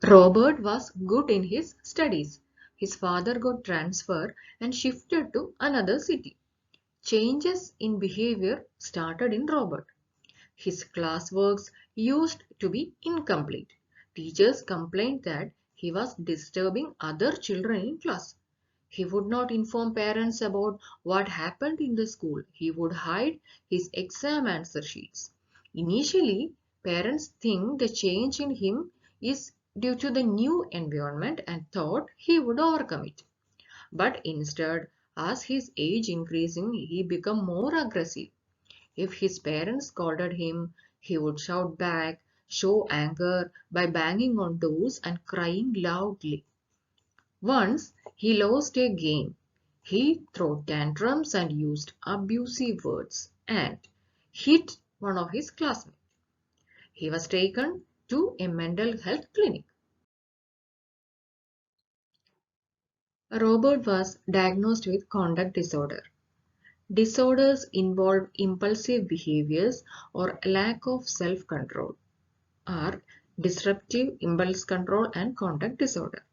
Robert was good in his studies. His father got transferred and shifted to another city. Changes in behavior started in Robert. His classworks used to be incomplete. Teachers complained that he was disturbing other children in class. He would not inform parents about what happened in the school. He would hide his exam answer sheets. Initially, parents think the change in him is due to the new environment and thought he would overcome it. But instead, as his age increasing, he became more aggressive. If his parents scolded him, he would shout back, show anger by banging on doors and crying loudly. Once he lost a game. He threw tantrums and used abusive words and hit one of his classmates. He was taken to a mental health clinic. Robert was diagnosed with conduct disorder. Disorders involve impulsive behaviors or lack of self-control, are disruptive impulse control and conduct disorder.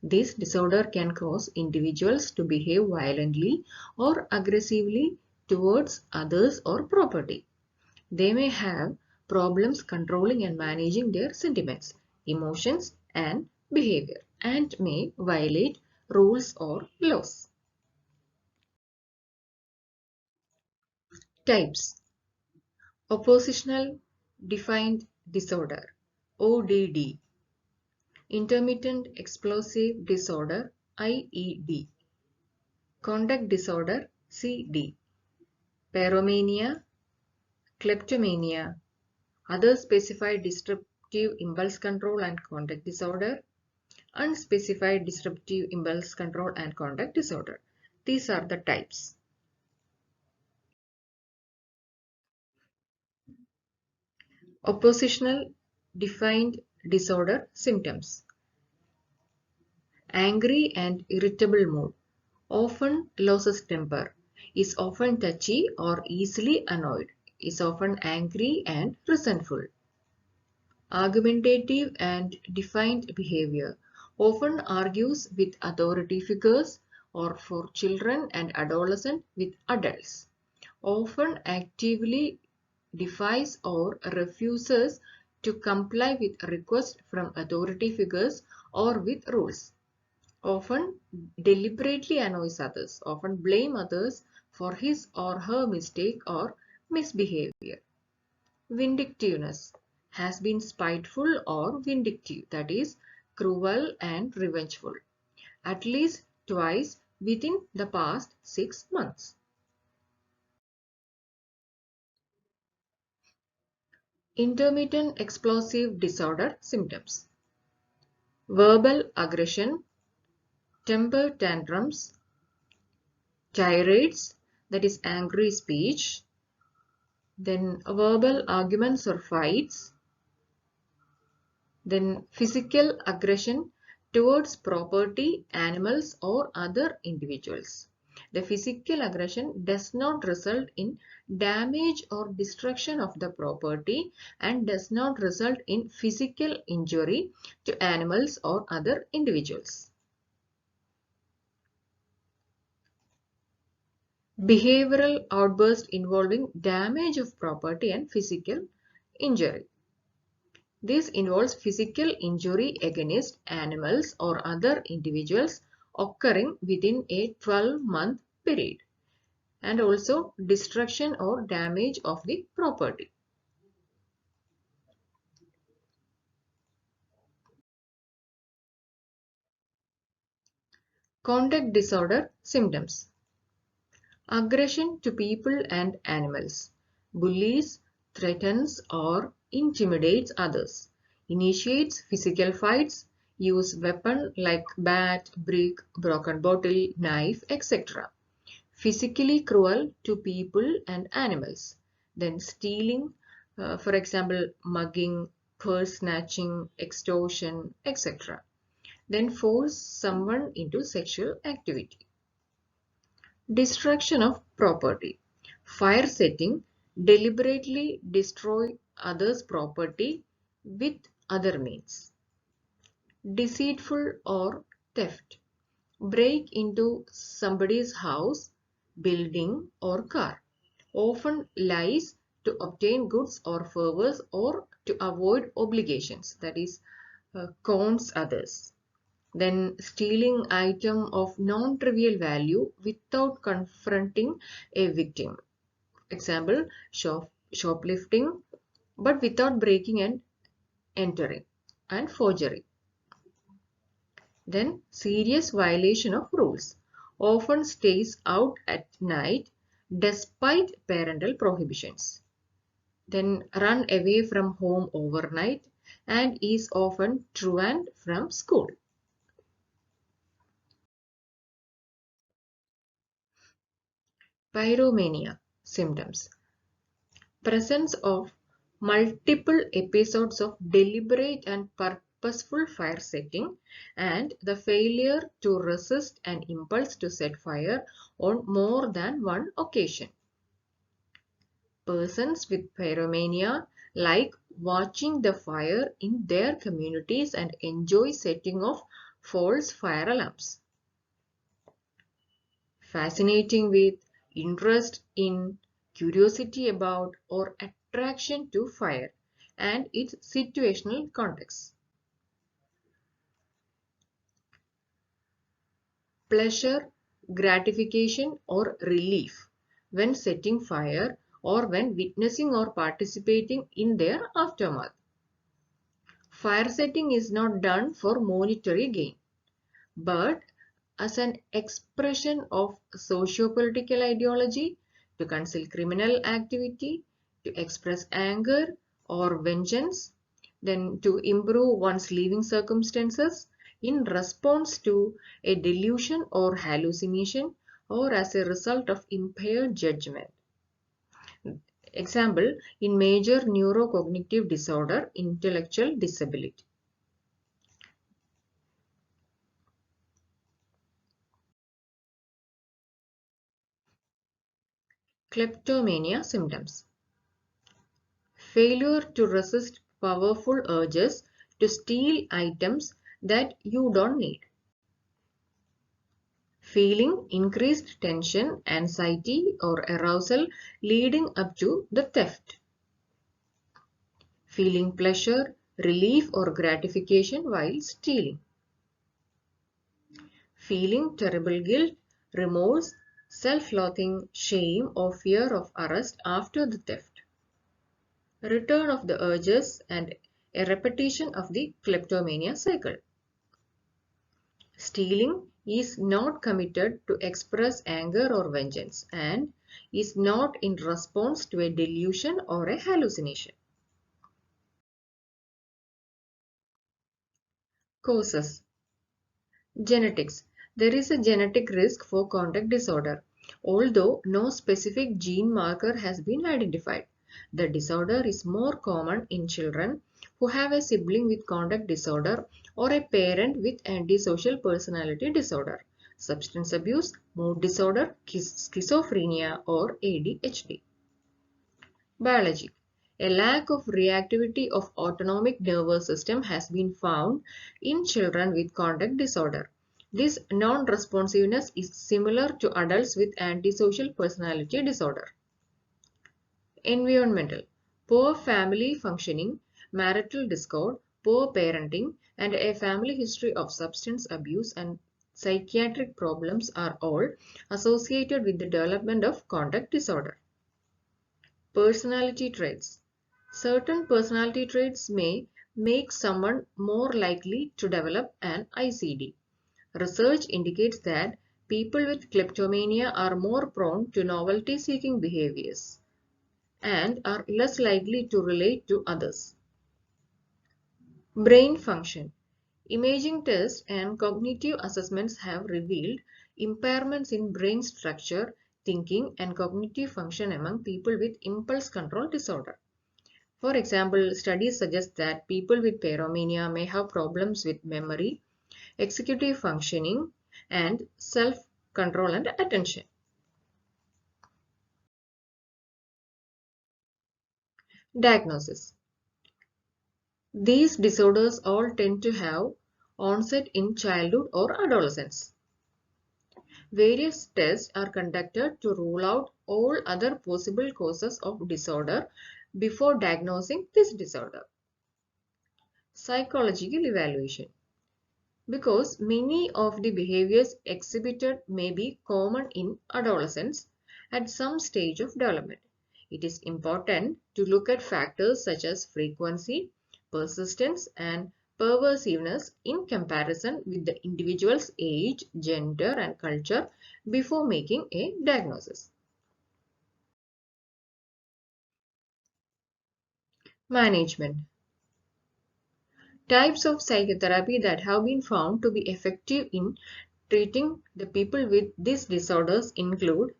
This disorder can cause individuals to behave violently or aggressively towards others or property. They may have problems controlling and managing their sentiments, emotions, and behavior, and may violate rules or laws. Types: Oppositional defiant disorder (ODD), Intermittent explosive disorder (IED), Conduct disorder (CD), Pyromania, Kleptomania, other specified disruptive impulse control and conduct disorder, unspecified disruptive impulse control and conduct disorder. These are the types. Oppositional defiant disorder symptoms: angry and irritable mood, often loses temper, is often touchy or easily annoyed, is often angry and resentful. Argumentative and defiant behavior, often argues with authority figures or for children and adolescents with adults, often actively defies or refuses to comply with requests from authority figures or with rules, often deliberately annoys others, often blame others for his or her mistake or misbehavior. Vindictiveness, has been spiteful or vindictive, that is, cruel and revengeful, at least twice within the past 6 months. Intermittent explosive disorder symptoms: verbal aggression, temper tantrums, tirades, that is angry speech, then verbal arguments or fights, then physical aggression towards property, animals or other individuals. The physical aggression does not result in damage or destruction of the property and does not result in physical injury to animals or other individuals. Behavioral outburst involving damage of property and physical injury. This involves physical injury against animals or other individuals occurring within a 12-month period, and also destruction or damage of the property. Conduct disorder symptoms: aggression to people and animals, bullies, threatens or intimidates others, initiates physical fights, use weapon like bat, brick, broken bottle, knife, etc. Physically cruel to people and animals. Then stealing, for example, mugging, purse snatching, extortion, etc. Then force someone into sexual activity. Destruction of property. Fire setting, deliberately destroy others' property with other means. deceitful or theft. Break into somebody's house, building or car. Often lies to obtain goods or favors or to avoid obligations, that is, cons others. Then stealing item of non-trivial value without confronting a victim. Example, shoplifting but without breaking and entering, and forgery. Then serious violation of rules. Often stays out at night despite parental prohibitions. Then run away from home overnight and is often truant from school. Pyromania symptoms. Presence of multiple episodes of deliberate and purposeful fire setting and the failure to resist an impulse to set fire on more than one occasion. Persons with pyromania like watching the fire in their communities and enjoy setting off false fire alarms. Fascinating with interest in, curiosity about, or attraction to fire and its situational context. Pleasure, gratification, or relief when setting fire or when witnessing or participating in their aftermath. Fire setting is not done for monetary gain, but as an expression of socio-political ideology, to conceal criminal activity, to express anger or vengeance, then to improve one's living circumstances in response to a delusion or hallucination or as a result of impaired judgment. Example, in major neurocognitive disorder, intellectual disability. Kleptomania symptoms. Failure to resist powerful urges to steal items that you don't need. Feeling increased tension, anxiety, or arousal leading up to the theft. Feeling pleasure, relief, or gratification while stealing. Feeling terrible guilt, remorse, self-loathing, shame, or fear of arrest after the theft. Return of the urges and a repetition of the kleptomania cycle. Stealing is not committed to express anger or vengeance and is not in response to a delusion or a hallucination. Causes. Genetics. There is a genetic risk for conduct disorder, although no specific gene marker has been identified. The disorder is more common in children who have a sibling with conduct disorder or a parent with antisocial personality disorder, substance abuse, mood disorder, schizophrenia, or ADHD. Biology. A lack of reactivity of autonomic nervous system has been found in children with conduct disorder. This non-responsiveness is similar to adults with antisocial personality disorder. Environmental. Poor family functioning, marital discord, poor parenting, and a family history of substance abuse and psychiatric problems are all associated with the development of conduct disorder. Personality traits. Certain personality traits may make someone more likely to develop an ICD. Research indicates that people with kleptomania are more prone to novelty-seeking behaviors and are less likely to relate to others. Brain function. Imaging tests and cognitive assessments have revealed impairments in brain structure, thinking, and cognitive function among people with impulse control disorder. For example, studies suggest that people with pyromania may have problems with memory, executive functioning, and self-control and attention. Diagnosis. These disorders all tend to have onset in childhood or adolescence. Various tests are conducted to rule out all other possible causes of disorder before diagnosing this disorder. Psychological evaluation. Because many of the behaviors exhibited may be common in adolescents at some stage of development, it is important to look at factors such as frequency, persistence, and pervasiveness in comparison with the individual's age, gender, and culture before making a diagnosis. Management. Types of psychotherapy that have been found to be effective in treating the people with these disorders include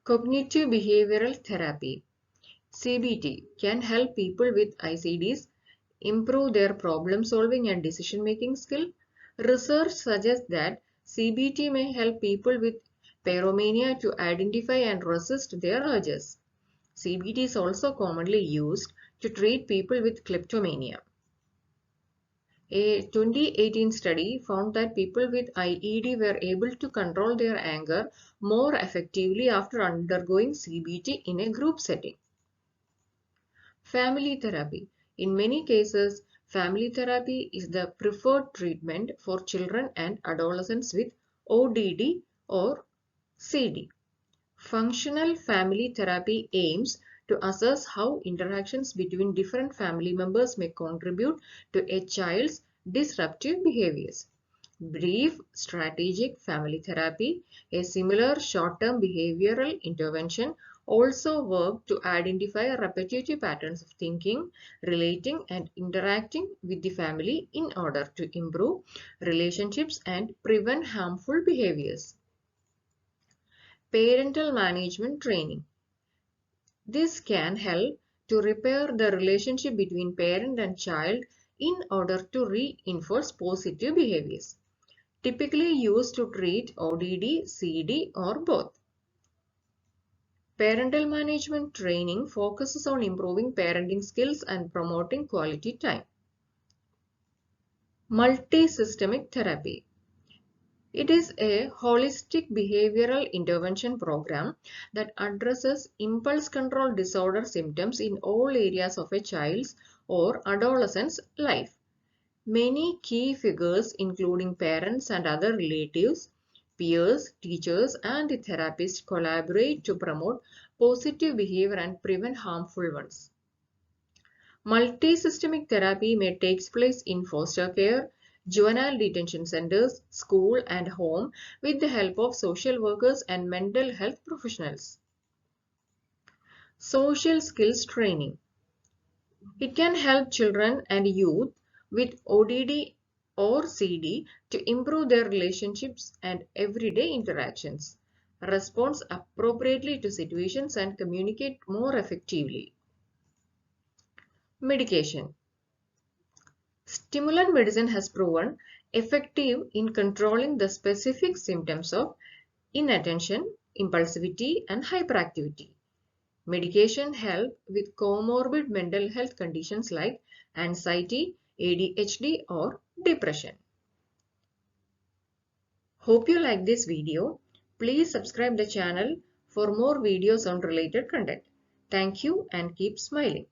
cognitive behavioral therapy. CBT can help people with ICDs improve their problem solving and decision making skill. Research suggests that CBT may help people with pyromania to identify and resist their urges. CBT is also commonly used to treat people with kleptomania. A 2018 study found that people with IED were able to control their anger more effectively after undergoing CBT in a group setting. Family therapy. In many cases, family therapy is the preferred treatment for children and adolescents with ODD or CD. Functional family therapy aims to assess how interactions between different family members may contribute to a child's disruptive behaviors. Brief strategic family therapy, a similar short-term behavioral intervention, also work to identify repetitive patterns of thinking, relating, and interacting with the family in order to improve relationships and prevent harmful behaviors. Parental management training. This can help to repair the relationship between parent and child in order to reinforce positive behaviors. Typically used to treat ODD, CD, or both. Parental management training focuses on improving parenting skills and promoting quality time. Multi-systemic therapy. It is a holistic behavioral intervention program that addresses impulse control disorder symptoms in all areas of a child's or adolescent's life. Many key figures, including parents and other relatives, peers, teachers, and the therapist, collaborate to promote positive behavior and prevent harmful ones. Multi-systemic therapy may take place in foster care, juvenile detention centers, school, and home with the help of social workers and mental health professionals. Social skills training. It can help children and youth with ODD or CD to improve their relationships and everyday interactions, respond appropriately to situations, and communicate more effectively. Medication. Stimulant medicine has proven effective in controlling the specific symptoms of inattention, impulsivity, and hyperactivity. Medication help with comorbid mental health conditions like anxiety, ADHD, or depression. Hope you like this video. Please subscribe the channel for more videos on related content. Thank you and keep smiling.